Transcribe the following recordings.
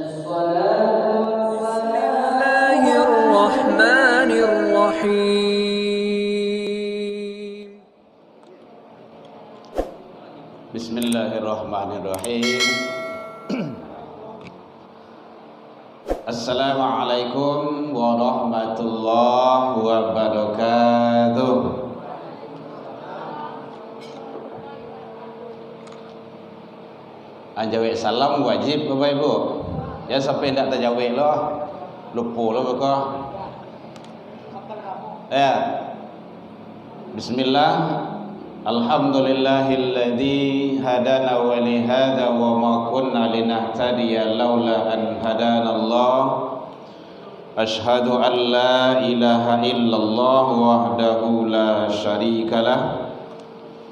بسم الله الرحمن الرحيم بسم الله الرحمن الرحيم Assalamualaikum warahmatullahi wabarakatuh. Anjawab salam wajib Bapak Ibu. Ya sampai tidak terjawab loh. Lupa loh Bapak. Ya. Bismillah. Alhamdulillahilladzi hadana wa li hadza wa ma kunna linahtadiya laula an hadanallah. Asyhadu an la ilaha illallah wahdahu la syarikalah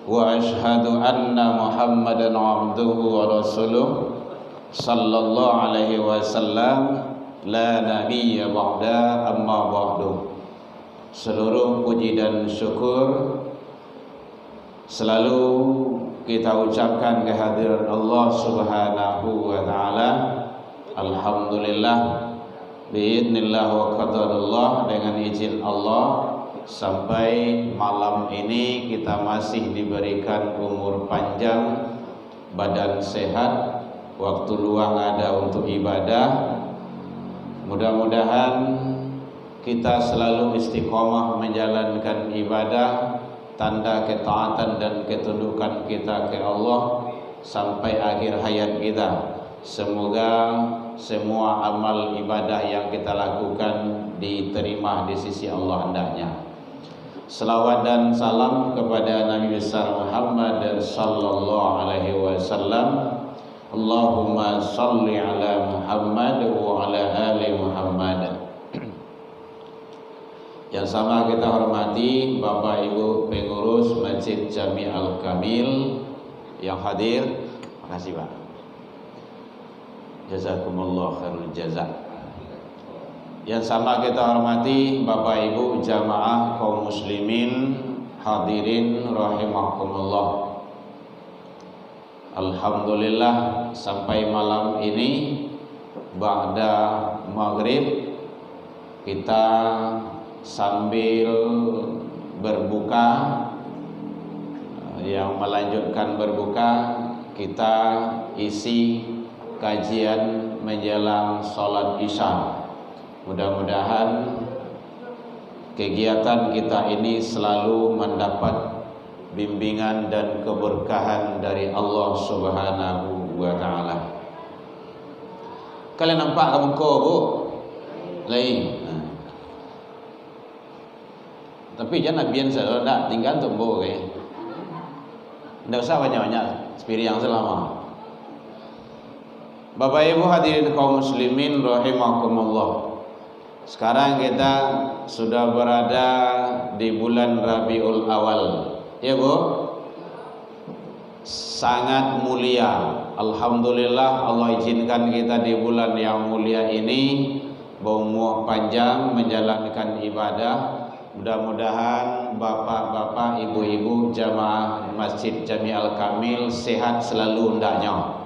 wa asyhadu anna Muhammadan abduhu wa rasuluh sallallahu alaihi wasallam la nabiyya ba'da amma ba'du. Seluruh puji dan syukur selalu kita ucapkan kehadiran Allah Subhanahu wa taala. Alhamdulillah biidznillah wa qadarullah, dengan izin Allah sampai malam ini kita masih diberikan umur panjang, badan sehat, waktu luang ada untuk ibadah. Mudah-mudahan kita selalu istiqomah menjalankan ibadah, tanda ketaatan dan ketundukan kita ke Allah sampai akhir hayat kita. Semoga semua amal ibadah yang kita lakukan diterima di sisi Allah hendaknya. Selawat dan salam kepada Nabi besar Muhammad sallallahu alaihi wasallam. Allahumma salli ala Muhammad wa ala ali Muhammad. Yang sama kita hormati Bapak Ibu pengurus Masjid Jami Al-Kamil yang hadir. Terima kasih Pak. Jazakumullah khairul jazak. Yang sama kita hormati Bapak Ibu jamaah kaum muslimin hadirin rahimakumullah. Alhamdulillah sampai malam ini ba'da maghrib kita sambil berbuka, yang melanjutkan berbuka kita isi kajian menjelang sholat isya. Mudah-mudahan kegiatan kita ini selalu mendapat bimbingan dan keberkahan dari Allah Subhanahu wa taala. Kalian nampak kamu Bu? Lain. Tapi jangan biasa kalau tak tinggal tumbuh ke. Tidak usah banyak-banyak spiri yang selama. Bapak Ibu hadirin kaum muslimin rahimakumullah. Sekarang kita sudah berada di bulan Rabiul Awal. Ya Bu? Sangat mulia. Alhamdulillah Allah izinkan kita di bulan yang mulia ini berumur panjang menjalankan ibadah. Mudah-mudahan bapak-bapak, ibu-ibu jamaah Masjid Jami Al-Kamil sehat selalu hendaknya.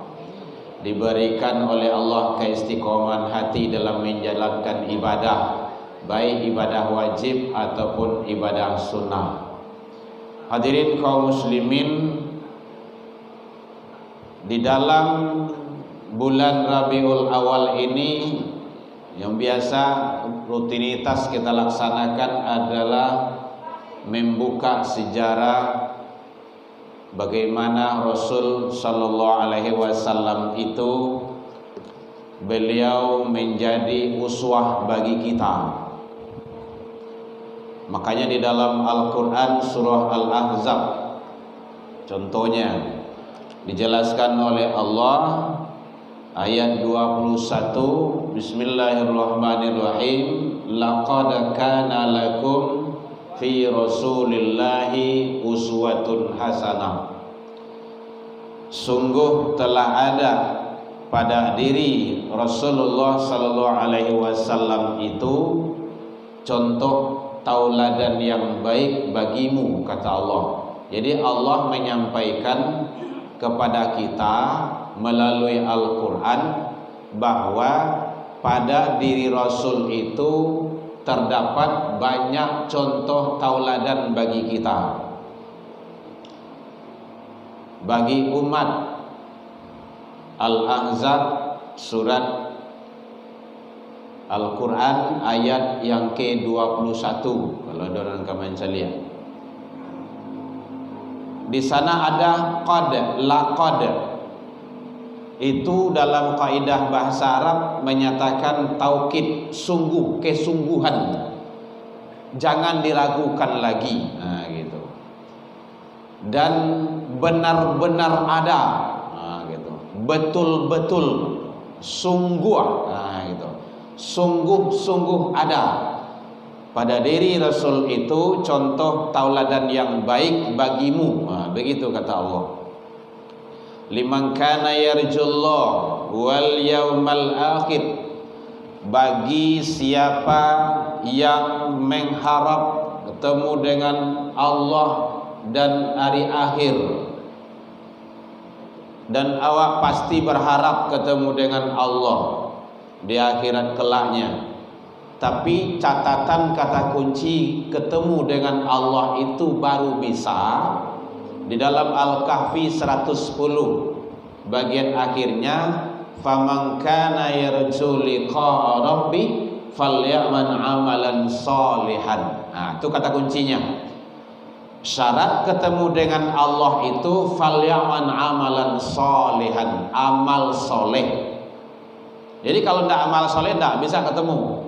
Diberikan oleh Allah keistiqomahan hati dalam menjalankan ibadah, baik ibadah wajib ataupun ibadah sunnah. Hadirin kaum muslimin, di dalam bulan Rabiul Awal ini yang biasa rutinitas kita laksanakan adalah membuka sejarah bagaimana Rasul sallallahu alaihi wasallam itu beliau menjadi uswah bagi kita. Makanya di dalam Al-Qur'an surah Al-Ahzab contohnya dijelaskan oleh Allah ayat 21, Bismillahirrahmanirrahim. Laqad kana lakum fi Rasulillahi uswatun hasanah. Sungguh telah ada pada diri Rasulullah sallallahu alaihi wasallam itu contoh tauladan yang baik bagimu, kata Allah. Jadi Allah menyampaikan kepada kita melalui Al-Quran bahwa pada diri Rasul itu terdapat banyak contoh tauladan bagi kita, bagi umat. Al-Ahzab surat Al-Quran ayat yang ke-21, kalau orang kalian lihat. Di sana ada qad, laqad. Itu dalam kaidah bahasa Arab menyatakan taukid, sungguh, kesungguhan. Jangan diragukan lagi. Nah, gitu. Dan benar-benar ada. Nah, gitu. Betul-betul sungguh. Nah, gitu. Sungguh-sungguh ada pada diri Rasul itu contoh tauladan yang baik bagimu. Nah, begitu kata Allah. Liman kana yarjullah wal yaumal akhir, bagi siapa yang mengharap ketemu dengan Allah dan hari akhir, dan awak pasti berharap ketemu dengan Allah di akhirat kelaknya. Tapi catatan kata kunci ketemu dengan Allah itu baru bisa di dalam Al-Kahfi 110 bagian akhirnya, faman kana yarju liqa'a rabbi falyaman amalan salihan. Nah, itu kata kuncinya. Syarat ketemu dengan Allah itu falyaman amalan salihan, amal soleh. Jadi kalau tidak amal soleh tidak bisa ketemu.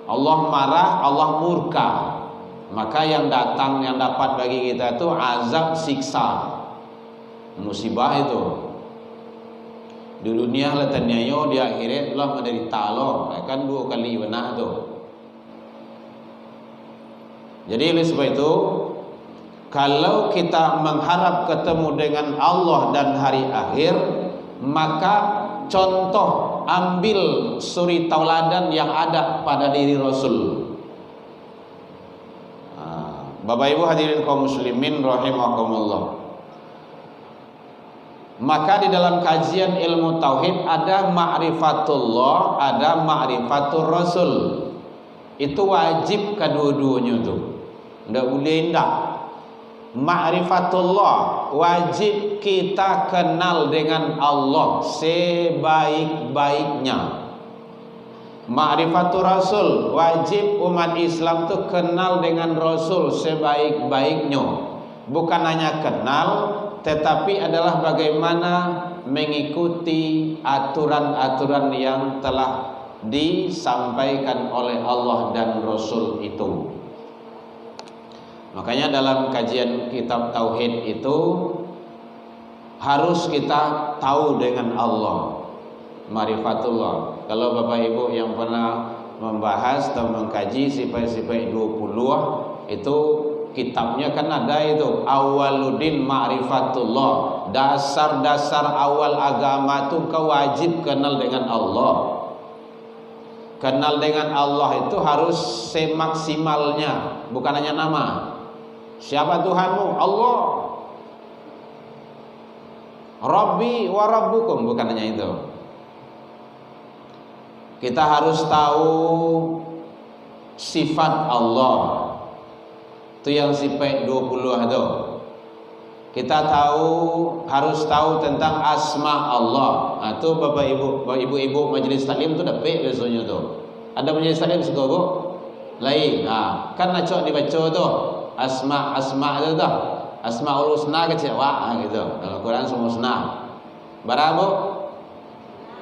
Allah marah, Allah murka. Maka yang datang, yang dapat bagi kita itu azab, siksa, musibah itu. Di dunia letannya di akhirat Allah menderita Allah, kan 2 kali benar tu. Jadi oleh sebab itu, kalau kita mengharap ketemu dengan Allah dan hari akhir, maka contoh, ambil suri tauladan yang ada pada diri Rasul. Bapak Ibu hadirin kaum muslimin rahimakumullah. Maka di dalam kajian ilmu tauhid ada ma'rifatullah, ada ma'rifatul Rasul. Itu wajib kedua-duanya tu. Enggak boleh enggak. Ma'rifatullah wajib kita kenal dengan Allah sebaik-baiknya. Ma'rifatul Rasul wajib umat Islam tu kenal dengan Rasul sebaik-baiknya. Bukan hanya kenal, tetapi adalah bagaimana mengikuti aturan-aturan yang telah disampaikan oleh Allah dan Rasul itu. Makanya dalam kajian kitab tauhid itu harus kita tahu dengan Allah, ma'rifatullah. Kalau Bapak Ibu yang pernah membahas atau mengkaji sifat-sifat 20 itu kitabnya kan ada itu Awwaluddin Ma'rifatullah. Dasar-dasar awal agama itu kau wajib kenal dengan Allah. Kenal dengan Allah itu harus semaksimalnya, bukan hanya nama. Siapa Tuhanmu? Allah. Rabbi wa rabbukum, bukan hanya itu. Kita harus tahu sifat Allah. Itu yang sifat 20 itu. Kita harus tahu tentang asma Allah. Nah, itu Bapak Ibu majelis taklim itu dapat biasanya tu. Ada majelis taklim suka bu? Lain. Nah, kan nak dibaca tu. Asma itu tu. Asmaul husna kecil gitu. Dalam Quran semua husna. Berapa?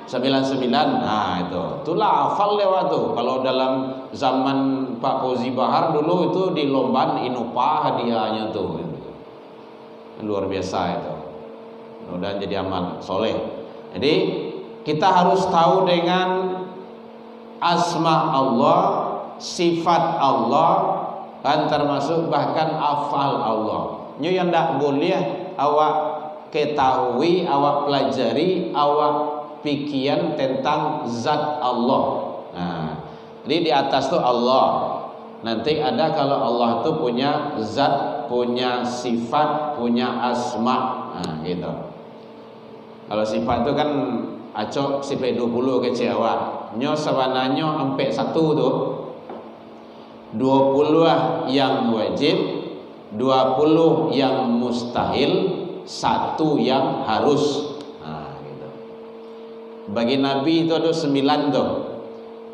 99. Nah itu. Itulah hafal lewat tu. Kalau dalam zaman Pak Fauzi Bahar dulu itu di lomban Inupa hadiahnya tu. Luar biasa itu. Mudah-mudahan jadi amal soleh. Jadi kita harus tahu dengan asma Allah, sifat Allah, dan termasuk bahkan afal Allah. Ini yang tak boleh awak ketahui, awak pelajari, awak pikiran tentang zat Allah. Nah, jadi di atas tu Allah. Nanti ada kalau Allah tu punya zat, punya sifat, punya asma. Nah, gitu. Kalau sifat tu kan acok sampai 20 kecil awak. Nyo sebenarnya sampai 1 tu 20 lah yang wajib, 20 yang mustahil, 1 yang harus. Gitu. Bagi Nabi itu ada 9 tu.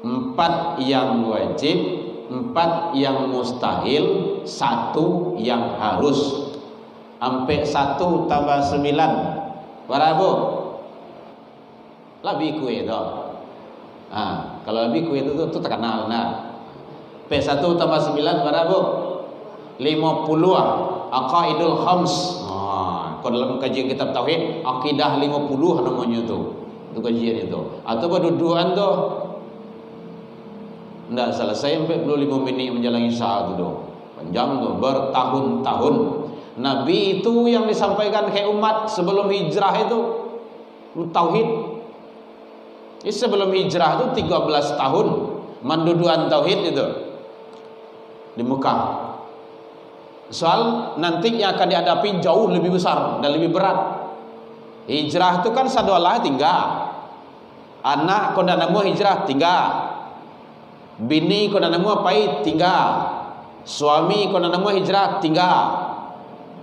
4 yang wajib, 4 yang mustahil, 1 yang harus. Sampai 1 tambah 9 berapa? Lebih kue tu. Kalau lebih kue itu terkenal nah. P1 tambah 9 berapa? 50 Aqaidul Khams. Kalau dalam kajian kitab tauhid akidah 50 namanya tu. Itu kajian itu. Atau berduduan tu ndak selesai sampai 25 minit menjalani syahadat tu. Panjang tu bertahun-tahun. Nabi itu yang disampaikan ke umat sebelum hijrah itu tauhid. Sebelum hijrah itu 13 tahun mendudukan tauhid itu di Mekah. Soal nanti yang akan dihadapi jauh lebih besar dan lebih berat. Hijrah itu kan satu Allah tinggal. Anak kau nak hijrah tinggal. Bini kau nak pai tinggal. Suami kau nak hijrah tinggal.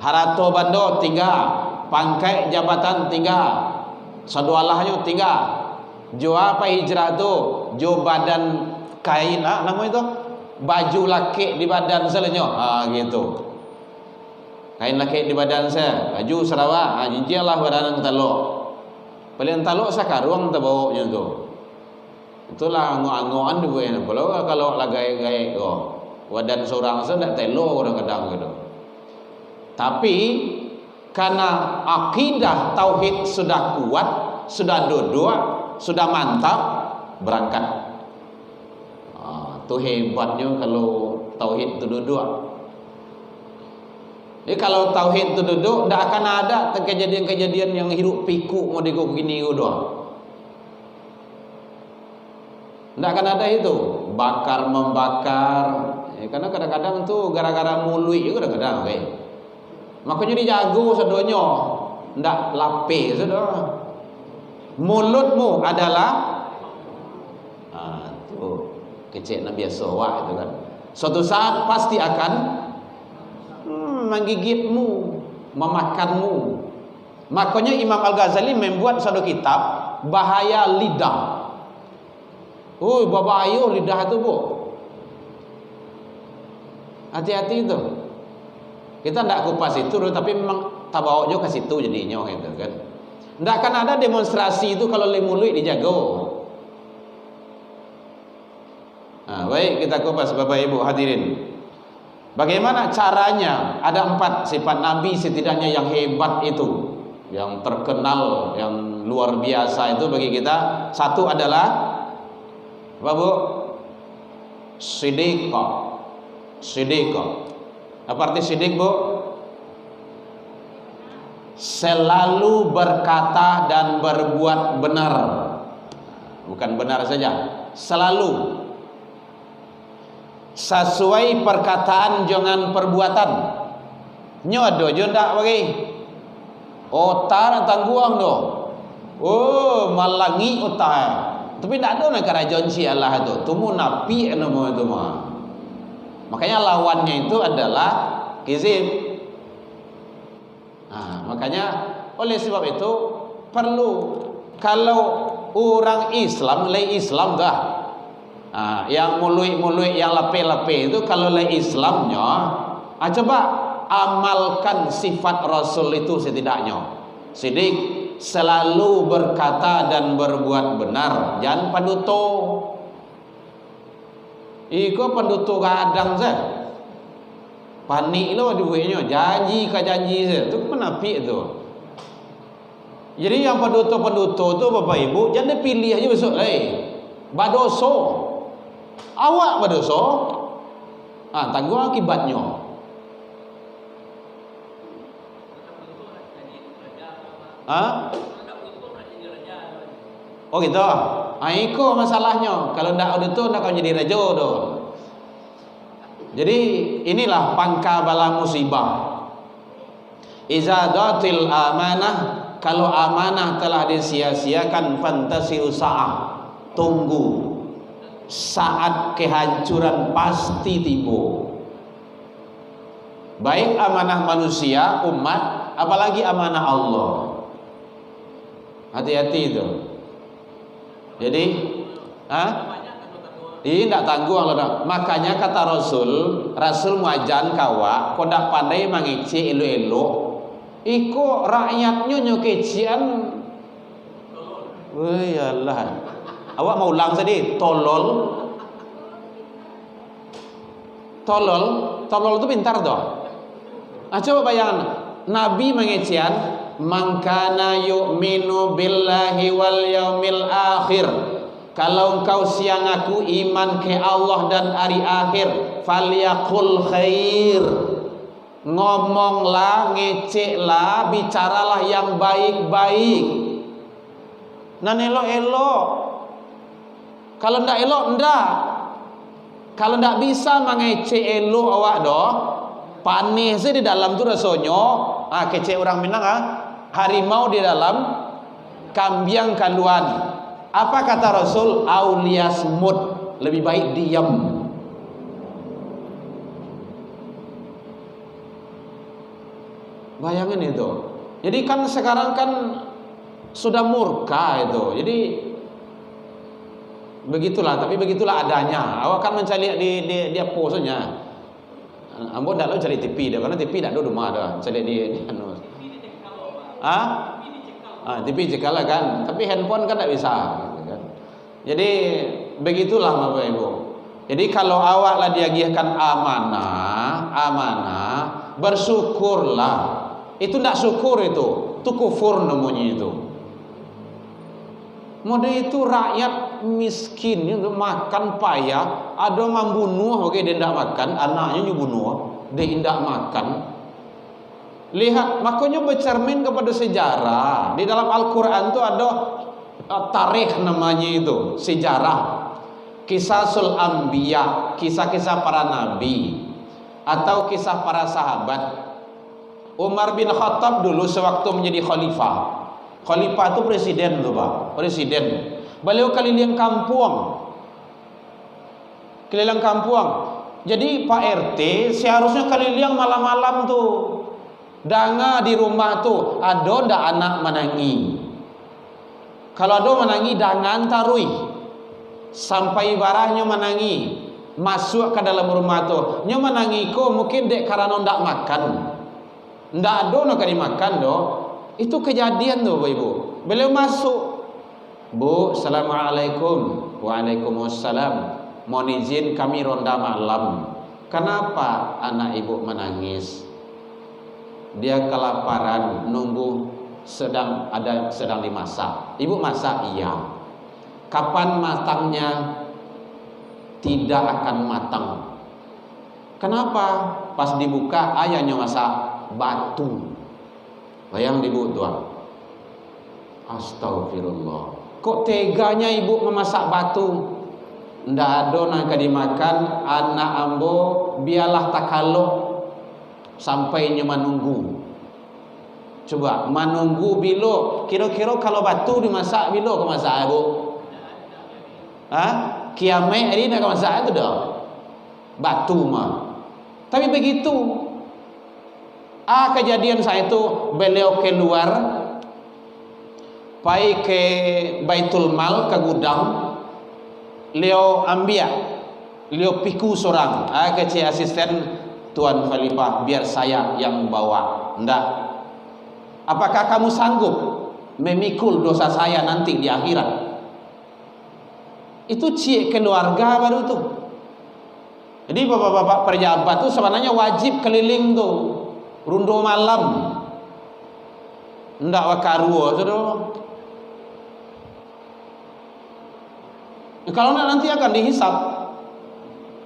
Harato bando tinggal. Pangkai jabatan tinggal. Satu Allahnya tinggal. Jo apa hijrah tu? Jo badan kain nama itu baju laki di badan selenya gitu. Kain laki di badan saya, baju Sarawak, jincilah badan taluk. Paling taluk sakarung terbawanya tu. Itulah angu-anguan tu bukan. Kalau lagai-gai badan seorang saya tak telo kadang-kadang gitu. Tapi karena akidah tauhid sudah kuat, sudah duduk, sudah mantap, berangkat. Itu hebatnya kalau tauhid itu duduk. Jadi kalau tauhid itu duduk, tidak akan ada kejadian-kejadian yang hidup pikuk mau dikok gini udah. Tidak akan ada itu bakar membakar. Karena kadang-kadang tu gara-gara mului juga kadang-kadang. Makanya dijago sedonyo, tidak lapis sudah. Mulutmu adalah tu kecil Nabi Yesua itu kan. Suatu saat pasti akan menggigitmu, memakanmu. Makanya Imam Al-Ghazali membuat satu kitab bahaya lidah. Bahaya lidah itu bu. Hati-hati itu. Kita tidak kupas itu, tapi memang tabawa juga ke situ jadinya gitu kan. Tidak akan ada demonstrasi itu kalau lemului dijago. Baik, kita kupas Bapak Ibu hadirin. Bagaimana caranya? Ada 4 sifat Nabi setidaknya yang hebat itu, yang terkenal, yang luar biasa itu bagi kita. Satu adalah apa bu? Siddiqah. Apa arti siddiq bu? Selalu berkata dan berbuat benar. Bukan benar saja, selalu sesuai perkataan jangan perbuatan. Nyodo jo ndak bagi otar tangguang do. Malangi otar. Tapi ndak ada nak kerajaan si Allah tu. Tumu napi nama itu mah. Makanya lawannya itu adalah kizib. Makanya oleh sebab itu perlu kalau orang Islam lay Islam dah. Yang mului yang lape-lape itu kalau lay Islamnya, coba amalkan sifat Rasul itu setidaknya. Siddiq, selalu berkata dan berbuat benar, jangan paduto. Iko paduto kadang saya. Panik lo dibuatnya, janji ke janji saya. Itu menapi itu. Jadi yang paduto-paduto tu Bapak Ibu jangan dipilih aja besok. Badoso. Awak berdosa, tanggung akibatnya. Oh gitu. Itu masalahnya. Kalau ndak ada tu nak kau jadi raja tu. Jadi inilah pangka bala musibah. Iza datil amanah kalau amanah telah disia-siakan, fantasiu sa'ah, tunggu saat kehancuran pasti tiba. Baik amanah manusia, umat, apalagi amanah Allah. Hati-hati itu. Jadi, tidak tangguh Allah. Makanya kata Rasul muajan kawa, kau tak pandai mengeci elu-elu, iko rakyatnya nyokecian. Wayalah. Awak mau ulang sedih, tolol itu pintar toh. Coba bayangkan, Nabi mengecian, mangkana yu'minu billahi wal yaumil akhir. Kalau engkau siang aku iman ke Allah dan hari akhir, falyaqul khair. Ngomonglah, ngeceklah, bicaralah yang baik-baik. Nan elok-elok. Kalau ndak elok, ndak. Kalau ndak bisa mengecek elok awak doh, panis di dalam tu rasonyo. Kecek orang Minang harimau di dalam, kambiang kaluan. Apa kata Rasul? Aulias mut, lebih baik diam. Bayangin itu. Jadi kan sekarang kan sudah murka itu. Jadi begitulah, tapi begitulah adanya. Awak kan mencari di posnya. Ambo ndak lo cari TV dah, karena TV ndak ada rumah dah. Cari di anu. TV cekal kan, tapi handphone kan ndak bisa. Jadi begitulah Bapak Ibu. Jadi kalau awak lah diagihkan amanah, bersyukurlah. Itu ndak syukur itu kufur namanya itu. Mode itu rakyat miskin makan payah, ada membunuh oke dia ndak makan, anaknya bunuh, dia ndak makan. Lihat, makanya bercermin kepada sejarah. Di dalam Al-Quran itu ada tarikh namanya itu, sejarah. Kisasul Anbiya, kisah-kisah para nabi atau kisah para sahabat. Umar bin Khattab dulu sewaktu menjadi khalifah. Khalifah itu presiden tuh Pak, presiden. Beliau keliling kampung. Jadi Pak RT seharusnya keliling malam-malam tuh. Danga di rumah tuh, ada ndak anak menangi. Kalau ada menangi, dangan tarui sampai barahnya menangi masuk ke dalam rumah tuh. Nyo menangi ko mungkin dek karena ndak makan, ndak ada nak dimakan do. Itu kejadian tuh Bapak Ibu. Beliau masuk, Bu, assalamualaikum. Waalaikumsalam. Mohon izin kami ronda malam. Kenapa anak ibu menangis? Dia kelaparan, nunggu sedang dimasak. Ibu masak? Iya. Kapan matangnya? Tidak akan matang. Kenapa? Pas dibuka ayahnya masak batu. Bayang ibu tuan. Astagfirullah. Kok teganya ibu memasak batu? Ndak ada nak dimakan. Anak ambo biarlah takaluk sampai menunggu. Coba menunggu bilo. Kira-kira kalau batu dimasak bilo ke masak ibu? Kiamat ini nak masak itu dah. Batu mah. Tapi begitu. Kejadian saya itu beliau keluar pergi ke Baitul Mal, ke gudang. Beliau ambil, beliau piku seorang kecil asisten Tuan Khalifah, biar saya yang bawa. Ndak. Apakah kamu sanggup memikul dosa saya nanti di akhirat? Itu cik keluarga baru tuh. Jadi bapak-bapak pejabat tuh sebenarnya wajib keliling tuh, rundo malam. Ndak wakaruo tuh. Kalau nanti akan dihisap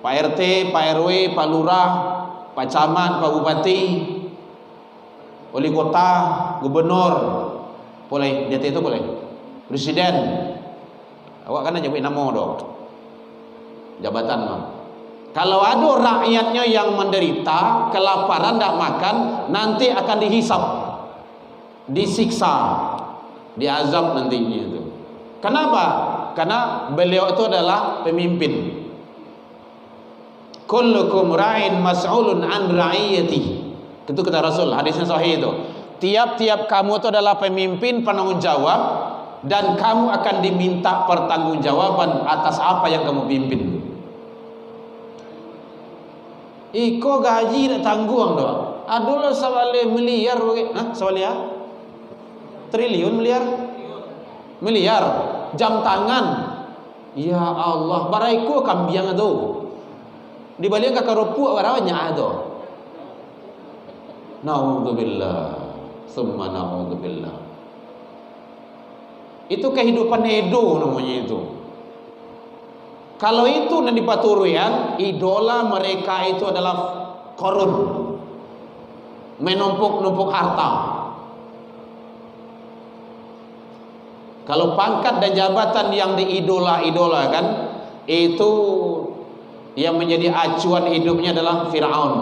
Pak RT, Pak RW, Pak Lurah, Pak Camat, Pak Bupati, Wali Kota, Gubernur, boleh, DT itu boleh, Presiden. Awak kan nyebut nama dong, jabatan mah. Kalau ada rakyatnya yang menderita, kelaparan, tidak makan, nanti akan dihisap, disiksa. diazab nantinya itu. Kenapa? Karena beliau itu adalah pemimpin. Kullukum ra'in mas'ulun an ra'iyati. Itu kata Rasul, hadisnya sahih itu. Tiap-tiap kamu itu adalah pemimpin, penanggung jawab, dan kamu akan diminta pertanggungjawaban atas apa yang kamu pimpin. Iko gaji nak tanggung doa. Aduh sawale miliar, sawale ya? Triliun miliar jam tangan. Ya Allah, baraiku kambiang itu. Di balik kakarupu warawanya ada. Naudzubillah, summa naudzubillah. Itu kehidupan Edo namanya itu. Kalau itu nanti paturian, idola mereka itu adalah korun, menumpuk-numpuk harta. Kalau pangkat dan jabatan yang diidola-idolakan, itu yang menjadi acuan hidupnya adalah Fir'aun.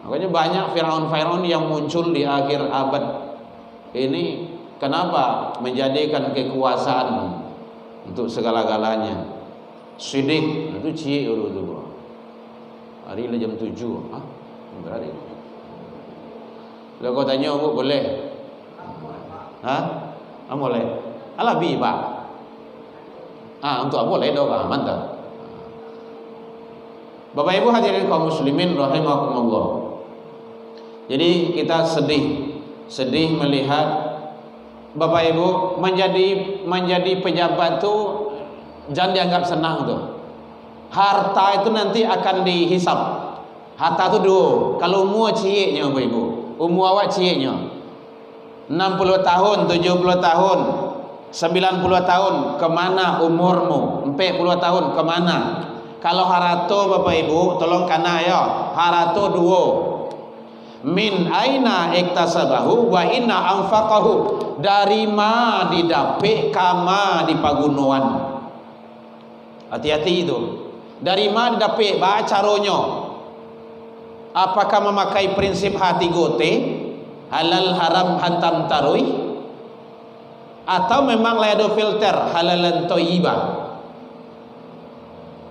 Makanya banyak Fir'aun yang muncul di akhir abad ini. Kenapa? Menjadikan kekuasaan untuk segala-galanya. Sidik itu cie itu. Hari ini jam 7. Berarti. Lalu kau tanya, "Bu, boleh?" Boleh. Alabi, Pak. Untuk boleh dong, mantap. Bapak Ibu hadirin kaum muslimin rahimakumullah. Jadi kita sedih melihat Bapak Ibu menjadi pejabat tuh jangan dianggap senang tuh. Harta itu nanti akan dihisap. Harta itu dulu. Kalau umur cieknya Bapak Ibu, umur awak cieknya 60 tahun, 70 tahun, 90 tahun, kemana umurmu? 40 tahun, kemana? Kalau harato Bapak Ibu, tolong kana ya, harato duo. Min aina iktasabahu wa inna anfaqahu. Dari ma didapik kama di pagunuan. Hati-hati itu. Dari ma didapik, ba caronyo. Apakah memakai prinsip hati gote? Halal haram hantam tarui, atau memang ada filter halalan toyibah.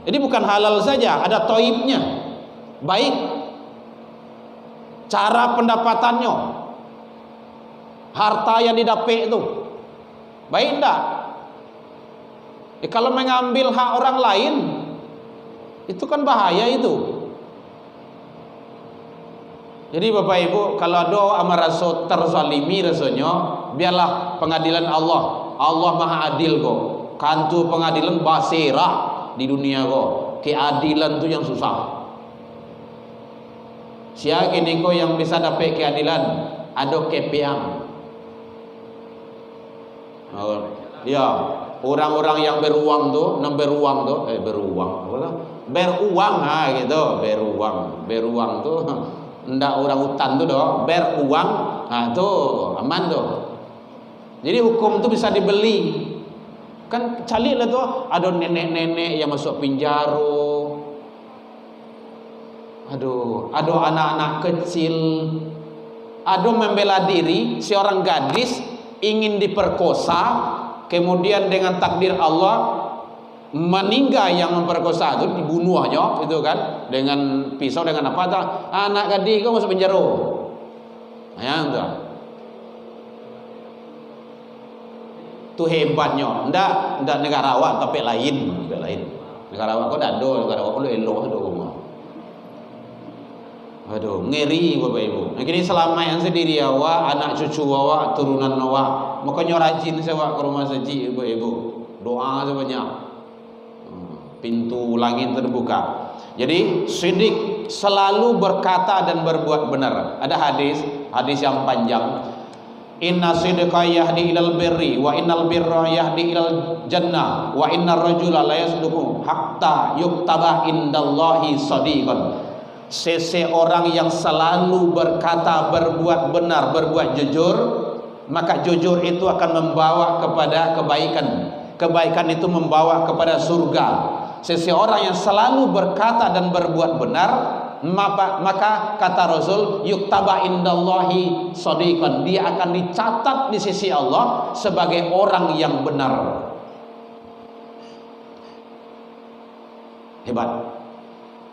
Jadi bukan halal saja, ada toyibnya. Baik cara pendapatannya, harta yang didapat itu baik enggak? Kalau mengambil hak orang lain itu kan bahaya itu. Jadi Bapak Ibu, kalau doa ama rasa terzalimi rasanya, biarlah pengadilan Allah. Allah Maha Adil kok. Kantu pengadilan basirah di dunia kok. Keadilan tu yang susah. Siapa ini kok yang bisa dapat keadilan? Ada kepiang. Ya, orang-orang yang beruang tu, beruang gitu, beruang tu. Ndak orang hutan tu doh, beruang, tu aman doh. Jadi hukum tu bisa dibeli. Kan calik lah tu, ada nenek-nenek yang masuk penjara. Ada anak-anak kecil. Ada membela diri, seorang gadis ingin diperkosa, kemudian dengan takdir Allah meninggal yang memperkosa itu, dibunuhnya itu kan dengan pisau dengan apa tak, anak gadis kau masuk penjara. Ya enggak, tu hebatnya. Ndak negara awak tapi lain. Negara awak kau dak ada, negara awak kau elok tu. Ngeri Bapak Ibu. Kini selama yang sendiri awak, anak cucu awak, turunan awak, makanya rajin sewa ke rumah saji Bapak Ibu. Doa sebanyak. Pintu langit terbuka. Jadi sidik selalu berkata dan berbuat benar. Ada hadis yang panjang. Inna sidqa yahdi ilal birri wa innal birra yahdi ilal jannah wa innar rajula la yasduqu hatta yuktaba indallahi shadiqan. Seseorang yang selalu berkata, berbuat benar, berbuat jujur, maka jujur itu akan membawa kepada kebaikan. Kebaikan itu membawa kepada surga. Seseorang yang selalu berkata dan berbuat benar, maka kata Rasul, yuktaba indallahi shadiqan, dia akan dicatat di sisi Allah sebagai orang yang benar. Hebat.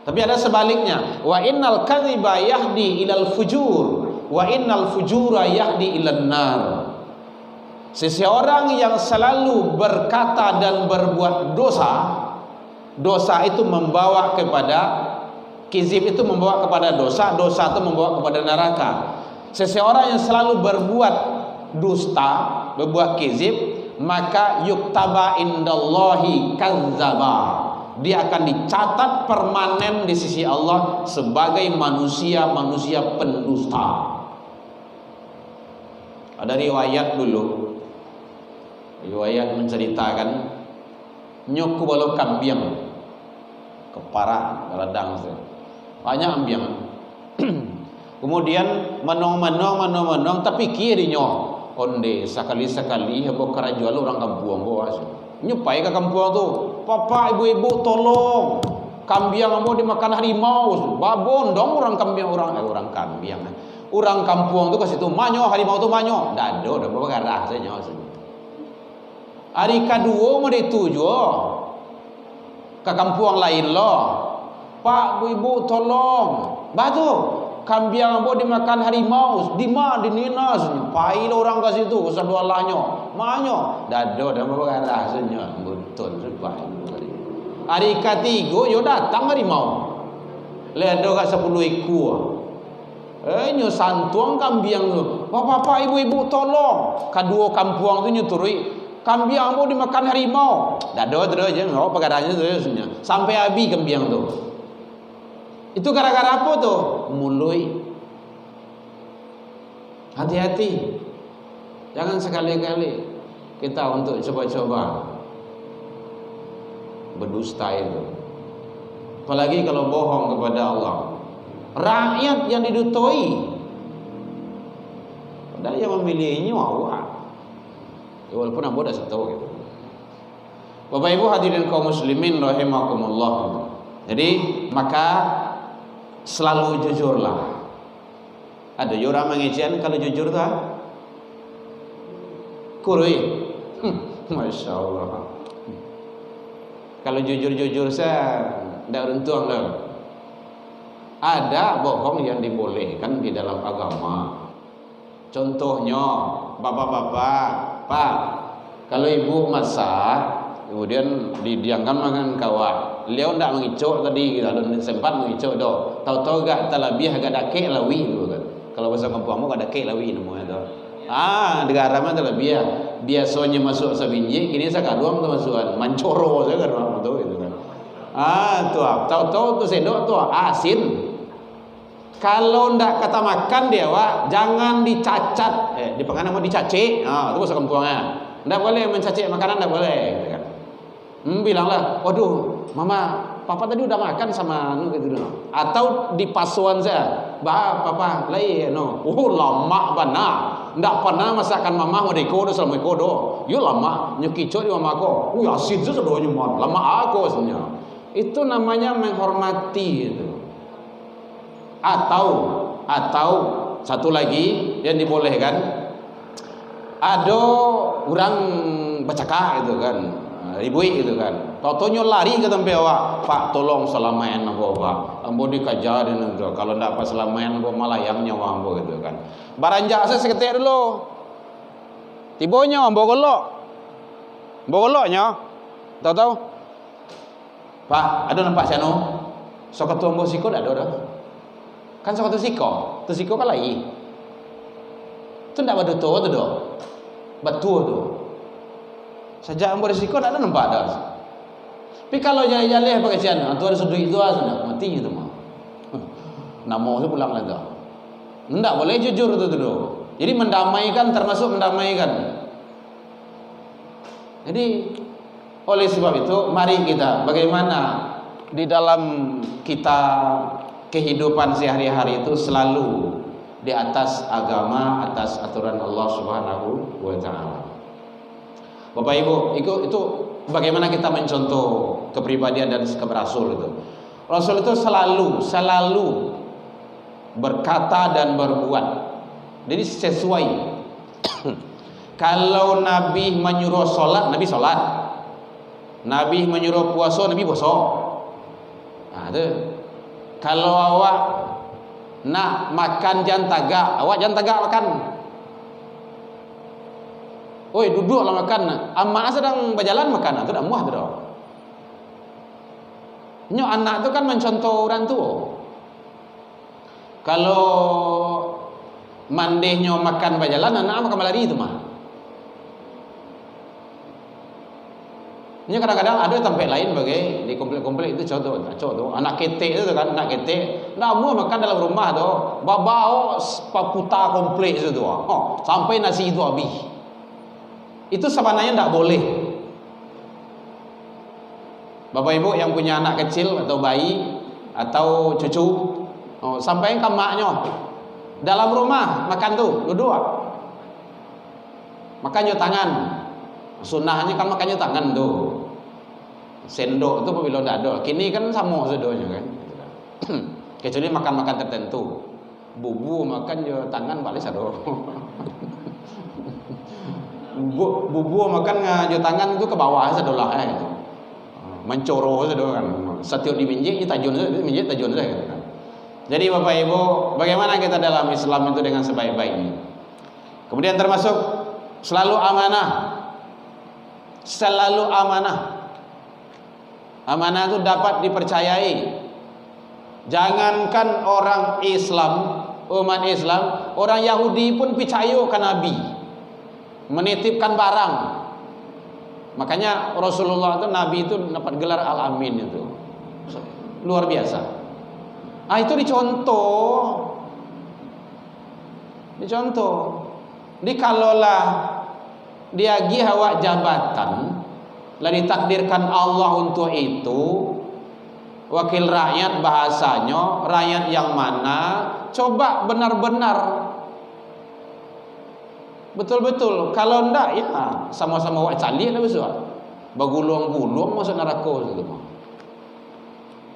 Tapi ada sebaliknya, wa innal kadhiba yahdi ilal fujur wa innal fujura yahdi ilan nar. Seseorang yang selalu berkata dan berbuat dosa, dosa itu membawa kepada kizib, itu membawa kepada dosa, dosa itu membawa kepada neraka. Seseorang yang selalu berbuat dusta, berbuat kizib, maka yuktaba indallahi kadzdzaba, dia akan dicatat permanen di sisi Allah sebagai manusia pendusta. Ada riwayat dulu, riwayat menceritakan nyoku balo kambiang kepara ladang banyak ambiang. Kemudian menong tapi kirinya onde sekali hebo karajual orang kampung bawa nyupai ke kampung tu, papa ibu-ibu tolong kambiang mau dimakan harimau, babondong orang kambiang orang kambiang orang kampung tu ke situ manyo harimau tu manyo dado dah bawa garah saja. Hari kedua mau dituju ke kampung lain lo, pak ibu tolong batu kambiang mau dimakan harimau di mana di ninas pai orang ke situ kedua lahnya manyo dado dah bawa garah saja betul sebab hari ketiga yo datang harimau ledo kat 10 ekor. Nyo santuang kambiang tu, bapak ibu-ibu tolong kedua kampung tu nyuturi kambiang mau dimakan harimau. Dado terus je ngau perkaranya terus sampai habis kambiang tu. Itu gara-gara apa tu? Mului. Hati-hati. Jangan sekali-kali kita untuk coba-coba berdusta itu. Apalagi kalau bohong kepada Allah. Rakyat yang didutoi, padahal yang memilihnya awak. Walaupun abu dah tahu gitu. Bapak Ibu hadirin kaum muslimin rahimakumullah. Jadi maka selalu jujurlah. Ada orang mengejian kalau jujur tu kurui. Masya Allah. Kalau jujur-jujur saya tidak untung lah. Ada bohong yang dibolehkan di dalam agama. Contohnya, bapak-bapak, pak, kalau ibu masak, kemudian didiamkan makan kawat, beliau tidak mengicuk tadi, kalau sempat mengicuk doh. Tahu-tahu gak terlebih agak dakek lawi tu kan. Kalau bahasa kampungmu gak dakek lawi namanya tu. Negara mana terlebih biasanya masuk sebinji, kini sekarang tu masukan mancoro sekarang tu itu kan. Tahu-tahu tu sedok tu asin. Kalau ndak kata makan dia wak, jangan dicacat. Di penganan mau dicacik. Itu bahasa kampungnya. Ndak boleh mencacik makanan, ndak boleh. Gitu kan. Bilanglah, waduh, mama, papa tadi udah makan sama gitu. Atau di pasuan saya, papa, lain no. Lama benar. Ndak pernah masakan mama mau dikodo selama kodo. Yo lama nyekicot di mama aku. Asin tu sedonya lama aku sebenarnya. Itu namanya menghormati itu. Atau satu lagi yang dibolehkan, ada orang bercakap gitu kan, ribui gitu kan, tau-taunya lari ke tempat awak, pak tolong selamain aku pak, ambo dikajarin itu, kalau ndak pas selamain aku malayang nyawa ambo gitu kan, baranjak saya seketik dulu, tibonya ambo goloknya, tahu, pak ada nampak siano, so ketua ambo sikut ada dah. Kan satu siko kan lagi. Itu ndak betul tu doh. Betul tu. Sejak ambo risiko ndak ada nampak dah. Tapi kalau jale-jale pakai sian, tu ada sudut itu sudah mati itu mah. Namo tu pulang lagi. Ndak boleh jujur tu doh. Jadi mendamaikan termasuk mendamaikan. Jadi oleh sebab itu mari kita bagaimana di dalam kita kehidupan sehari-hari itu selalu di atas agama, atas aturan Allah Subhanahu wa taala. Bapak Ibu, itu bagaimana kita mencontoh kepribadian dan sikap Rasul itu. Rasul itu selalu berkata dan berbuat. Jadi sesuai. Kalau Nabi menyuruh sholat, Nabi sholat. Nabi menyuruh puasa, Nabi puasa. Nah, itu. Kalau awak nak makan jangan tagak, awak jangan tagak makan. Oi, duduklah makan. Amak sedang berjalan makan, itu dah muah tu dah. Nyok anak tu kan mencontoh orang tua. Kalau mandehnya makan berjalan, anak makan berlari tu mah. Ini kadang-kadang ada tempat lain bagai di komplek-komplek itu contoh tu anak ketek tu kan, anak ketek dah mau makan dalam rumah tu babao paputa komplek itu tu. Oh, sampai nasi itu habis. Itu sebenarnya tidak boleh. Bapak ibu yang punya anak kecil atau bayi atau cucu, sampaikan ke maknya dalam rumah makan tu duduk. Makan tangan. Sunnahnya kan makannya tangan tu. Sendok tu apabila tidak ada. Kini kan sama sedonya kan. Kecuali makan-makan tertentu. Bubu makan je tangan balik sado. Bubu makan je tangan tu ke bawah sadolah gitu. Mencoro sado kan. Setiap diminjik tajun saja, minjik tajun saja kan. Jadi Bapak Ibu, bagaimana kita dalam Islam itu dengan sebaik-baiknya. Kemudian termasuk selalu amanah. Selalu amanah. Amanah itu dapat dipercayai. Jangankan orang Islam, umat Islam, orang Yahudi pun percaya ke Nabi, menitipkan barang. Makanya Rasulullah itu, Nabi itu dapat gelar Al-Amin itu. Luar biasa. Itu dicontoh. Dikalolah dia gi hawa jabatan lah ditakdirkan Allah untuk itu, wakil rakyat bahasanya, rakyat yang mana coba benar-benar betul-betul. Kalau ndak ya sama-sama wak calik lah besok bagulung-gulung masuk neraka gitu.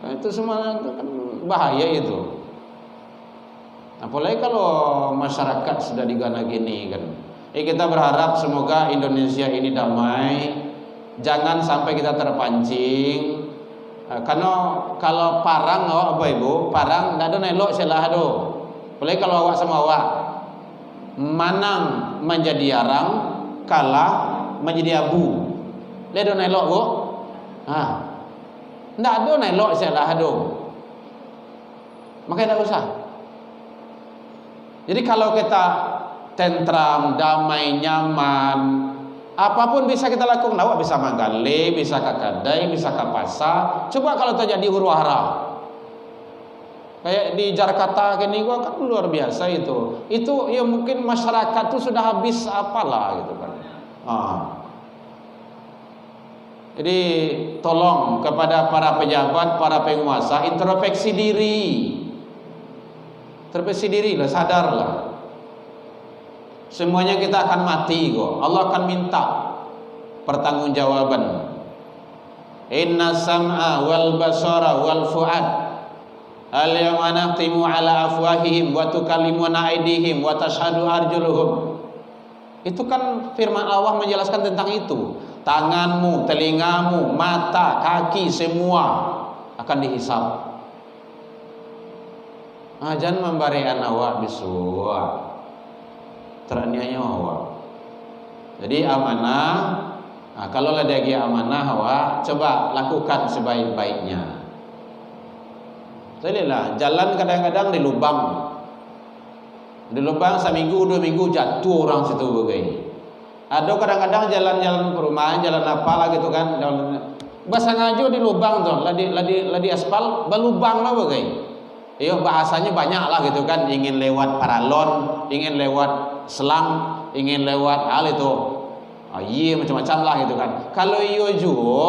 Itu semua itu kan bahaya itu. Apalagi kalau masyarakat sudah digana gini kan. Kita berharap semoga Indonesia ini damai, jangan sampai kita terpancing. Karena kalau parang Bapak Ibu, parang tidak ada nelok selah do. Apalagi kalau awak sama awak manang menjadi arang, kalah menjadi abu. Dia ada nelok go. Tidak ada nelok selah do. Makanya tidak usah. Jadi kalau kita tentram, damai, nyaman, apapun bisa kita lakukan. Awak bisa manggale, bisa ke kedai, bisa ke pasar. Coba kalau terjadi huru hara kayak di Jakarta kini gua kan luar biasa itu ya mungkin masyarakat tuh sudah habis apalah gitu kan. Jadi tolong kepada para pejabat, para penguasa, introspeksi diri. Introspeksi diri lah, sadarlah. Semuanya kita akan mati kok. Allah akan minta pertanggungjawaban. Inna sam'a wal basara wal fu'ad al-yawma nakhtimu ala afwahihim wa tukallimuna aydihim wa tashhadu arjuluhum. Itu kan firman Allah menjelaskan tentang itu. Tanganmu, telingamu, mata, kaki semua akan dihisab. Jangan membarikan awak bisuah teraniaya awak. Jadi amanah. Kalau ada lagi amanah awak, coba lakukan sebaik-baiknya. Jadilah jalan kadang-kadang di lubang seminggu 2 minggu jatuh orang situ begini. Ada kadang-kadang jalan-jalan perumahan, jalan apalah gitu kan, bahasa ngajo di lubang tuh, ladi aspal, balubang lah begini. Bahasanya banyak lah gitu kan, ingin lewat paralon, ingin lewat selang, ingin lewat hal itu, macam-macam lah gitu kan. Kalau iyo juga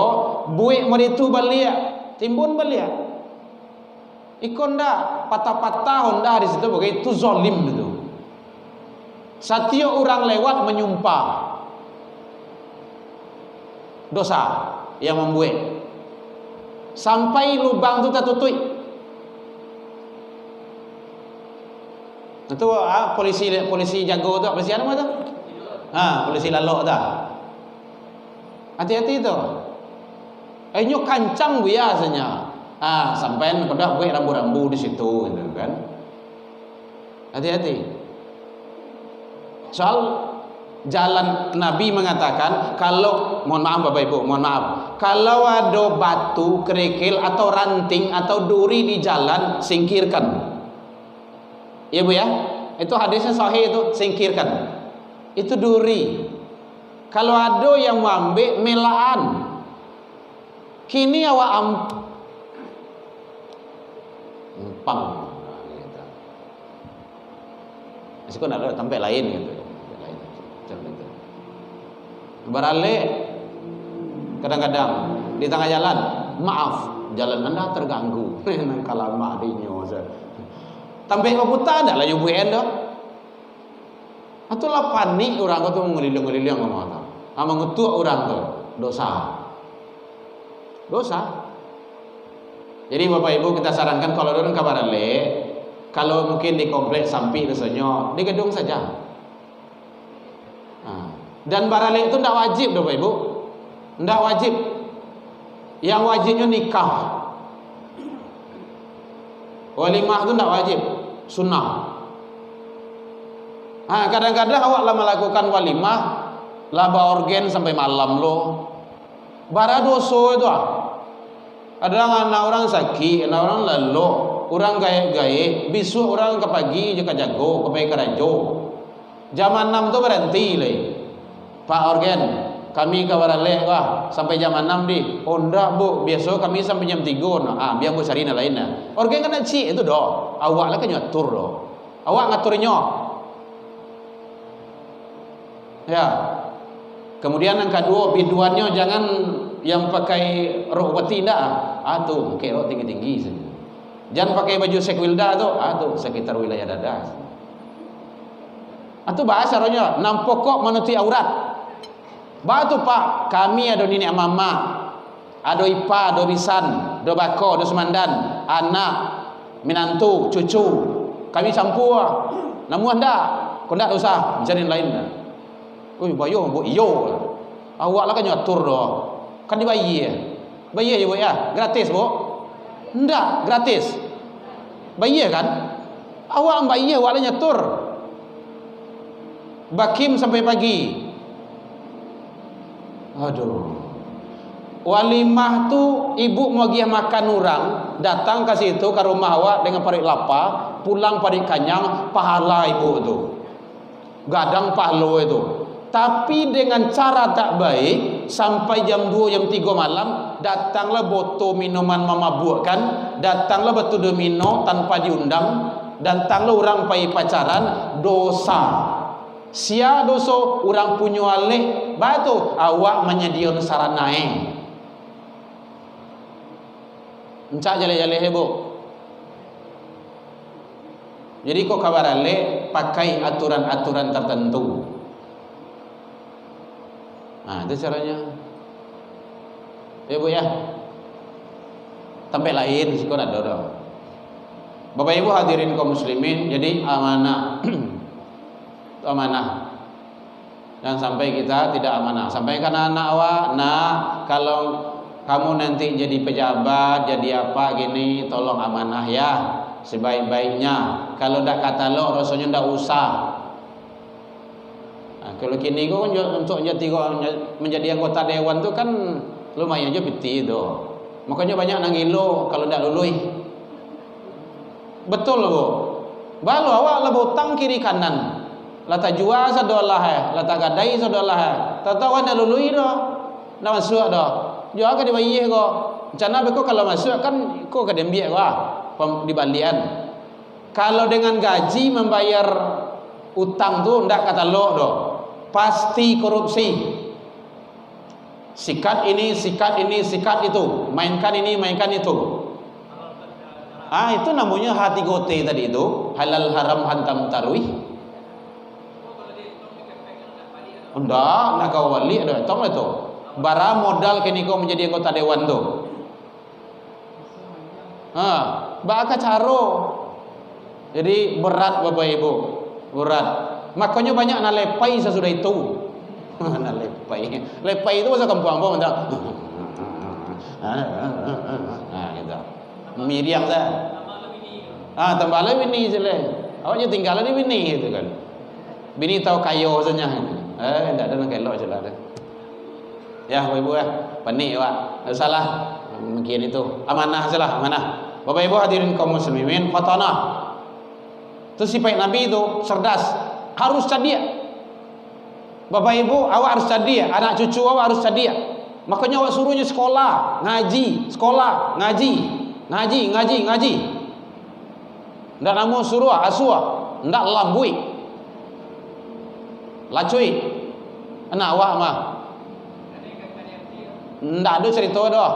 buik meritu balia, timbun balia, ikon dah patah-patah honda di situ begitu zolim gitu. Setiap orang lewat menyumpah dosa yang membuat. sampai lubang tu tertutup. Itu polisi jago tu, polisi apa tu? Polisi lalok tu. Hati-hati tu. Nyo kancang biasanya. Sampai pada buat rambu-rambu di situ gitu kan. Hati-hati. Soal jalan Nabi mengatakan, kalau mohon maaf Bapak Ibu, mohon maaf, kalau ada batu, kerikil atau ranting atau duri di jalan, singkirkan. Ya Bu ya, itu hadisnya sahih, itu singkirkan. Itu duri. Kalau ada yang mengambil melaan, kini awak empang gitu. Masih kau nak ada tempat lain gitu. Beralih kadang-kadang di tengah jalan, maaf, jalan anda terganggu. Kalau mak dinyo sampai kau putar dah lah yubu endo. Itulah panik orang kau tu mengeliling-ngeliling ngomong tu. Mengutuk orang tu dosa. Jadi Bapak Ibu, kita sarankan kalau orang kabar kalau mungkin di kompleks sampai rasanya di gedung saja. Dan baralik itu tidak wajib Bapak Ibu, tidak wajib. Yang wajibnya nikah. Walimah itu tidak wajib, sunnah. Kadang-kadang awak lah melakukan walimah, laba organ sampai malam lo. Bara dosa itu Ada anak orang sakit, anak orang lalu, orang gaya-gaya, besok orang ke pagi je jago, ke pagi kerajo. Jam 6 tu berhenti leh. Pak organ, kami ke baralek sampai jam 6 di. Oh ndak Bu, biasa kami sampai jam 3. Biar Bu cari yang lain lah. Organ kena cik itu doh. Awak lah kan ngatur doh. Awak ngaturnya. Ya. Kemudian yang kedua, biduannya jangan yang pakai rok peti ndak. Tu pakai rok tinggi-tinggi saja. Jangan pakai baju sekwilda tu sekitar wilayah dada. Itu bahasa rohnya nampak kok menutupi aurat. Batu Pak, kami ada nenek mama, ada ipa, ada bisan, ada bako, ada semandan, anak, menantu, cucu. Kami campur. Namun anda, kau ndak usah mencari lain dah. Bayo, bu iyo. Awak lah kan nyatur doh. Kan dibayar. Bayar ya Bu ya? Gratis Bu? Ndak, gratis. Bayar kan? Awak bayar, awak lah nyatur. Bakim sampai pagi. Aduh. Walimah tu ibu mau pergi makan orang, datang ke situ ke rumah awak dengan parik lapar, pulang parik kanyang, pahala ibu tu. Gadang pahala itu. Tapi dengan cara tak baik, sampai jam 2 jam 3 malam datanglah botol minuman memabukkan, datanglah batu domino tanpa diundang, datanglah orang pai pacaran, dosa. Sia dosa orang punya alih batu awak menyediakan saranae. Encak jale-jale hebo. Jadi kok kabar alih pakai aturan-aturan tertentu. Itu caranya. Ya Bu ya. Tempat lain sih kok ada dah. Bapak Ibu hadirin kaum muslimin, jadi amanah. Amanah. Jangan sampai kita tidak amanah. Sampaikan anak awak, kalau kamu nanti jadi pejabat, jadi apa gini, tolong amanah ya, sebaik-baiknya. Kalau ndak kata lo, rasanya ndak usah. Kalau kini kau untuk menjadi anggota dewan tu kan lumayan aja piti tu. Makanya banyak nangilo kalau ndak lului. Betul Bu. Balu awak lah butang kiri kanan. Lata jual sadolah lata gadai sadolah. Tahu ndak lului dah. Ndak masuk dah. Jual ke dibayar ko. Macam beko kalau masuk kan ko ke dembiak di balian. Kalau dengan gaji membayar utang tu ndak kata lo dah. Pasti korupsi. Sikat ini, sikat ini, sikat itu. Mainkan ini, mainkan itu. Itu namanya hati gote tadi itu. Halal haram hantam tarwih. Nak kau wali ada tong itu. Bara modal kini kau menjadi anggota dewan tu. Baka caro. Jadi berat Bapak Ibu, berat. Makanya banyak nak lepai sesudah itu. Nak lepai. Lepai itu bahasa kampung apa macam. Gitu. Miriam dah. Tambah lagi bini je lah. Awaknya tinggal ni bini itu kan. Bini tahu kayo saja. Tak ada nak kelok je lah. Ya Bapak Ibu panik Pak. Tak salah. Mungkin itu amanah salah, amanah. Bapak Ibu hadirin kaum muslimin, fatanah. Itu sifat Nabi itu cerdas, harus cerdik. Bapak Ibu, awak harus cerdik, anak cucu awak harus cerdik. Makanya awak suruhnya sekolah, ngaji, sekolah, ngaji, ngaji, ngaji, ngaji. Ndak namu suruh asuh, ndak lambui. Lacui. Anak awak mah. Ndak ada cerita dah.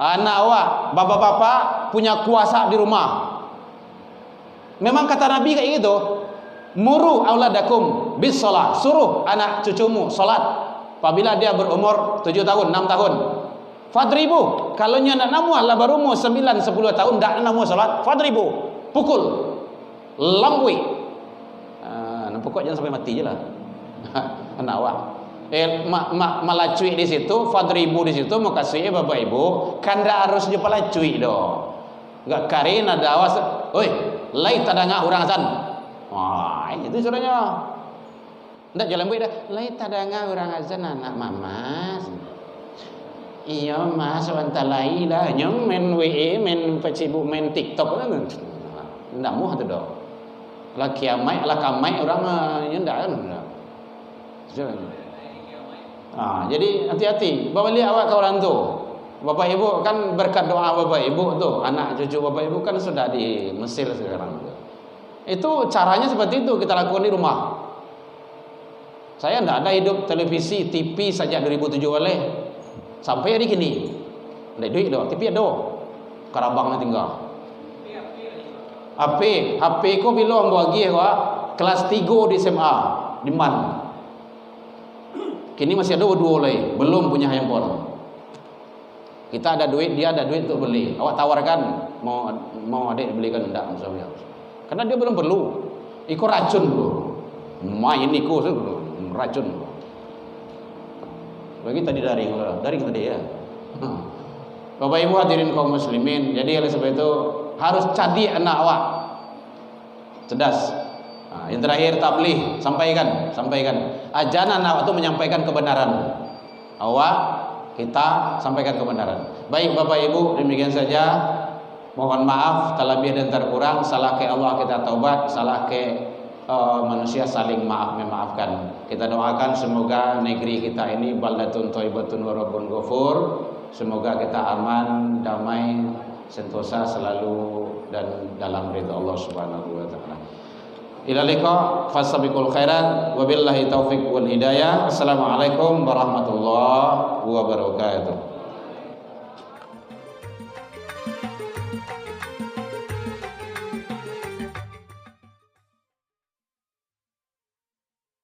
Anak awak, bapak-bapak punya kuasa di rumah. Memang kata Nabi kayak gitu. Muru auladakum bis salat. Suruh anak cucumu salat apabila dia berumur 7 tahun, 6 tahun. Fadribu. Kalau nya nak namu lah berumur 9, 10 tahun dak namu salat, fadribu. Pukul. Lambui. Pokok jangan sampai mati je lah. Anak awak. Melacui di situ, fadribu di situ, makasih Bapak Ibu, kan dah harus jumpa lacui doh. Enggak karin ada awas, oi, lai tadanga orang azan. Wah, itu caranya. Ndak jalan baik dah. Lai tadanga orang azan anak mama. Iya mas, sebentar lagi lah. Nyong main WE, main Facebook, main TikTok kan. Ndak muah tu doh. Lah kiamai, lah kamai orang ndak kan. Jadi hati-hati. Bawa lihat awak ke orang tu. Bapak Ibu kan berkat doa Bapak Ibu tu, anak cucu Bapak Ibu kan sudah di Mesir sekarang. Itu caranya seperti itu kita lakukan di rumah. Saya tidak ada hidup televisi, TV sejak 2007 oleh sampai hari kini. Tidak duit doh, TV ada. Karabang tinggal. HP ko belum bagi kelas 3 di SMA di Man. Kini masih ada dua lagi, belum punya handphone. Kita ada duit, dia ada duit untuk beli. Awak tawarkan mau adik belikan enggak misalnya. Karena dia belum perlu. Iko racun dulu. Main iko racun. Bagi tadi daring tadi ya. Bapak Ibu hadirin kaum muslimin, jadi oleh sebab itu harus cerdik anak awak. Cerdas. Yang terakhir tabligh, sampaikan. Ajaran awak itu menyampaikan kebenaran. Awak kita sampaikan kebenaran. Baik Bapak Ibu, demikian saja. Mohon maaf terlebih dan terkurang. Salah ke Allah kita taubat, salah ke manusia saling memaafkan. Kita doakan semoga negeri kita ini baldatun thayyibatun wa rabbun ghafur. Semoga kita aman, damai, sentosa selalu dan dalam ridha Allah Subhanahu wa taala. Ila liqa fasabiqul khairat wabillahi taufiq wal hidayah. Assalamualaikum warahmatullahi wabarakatuh.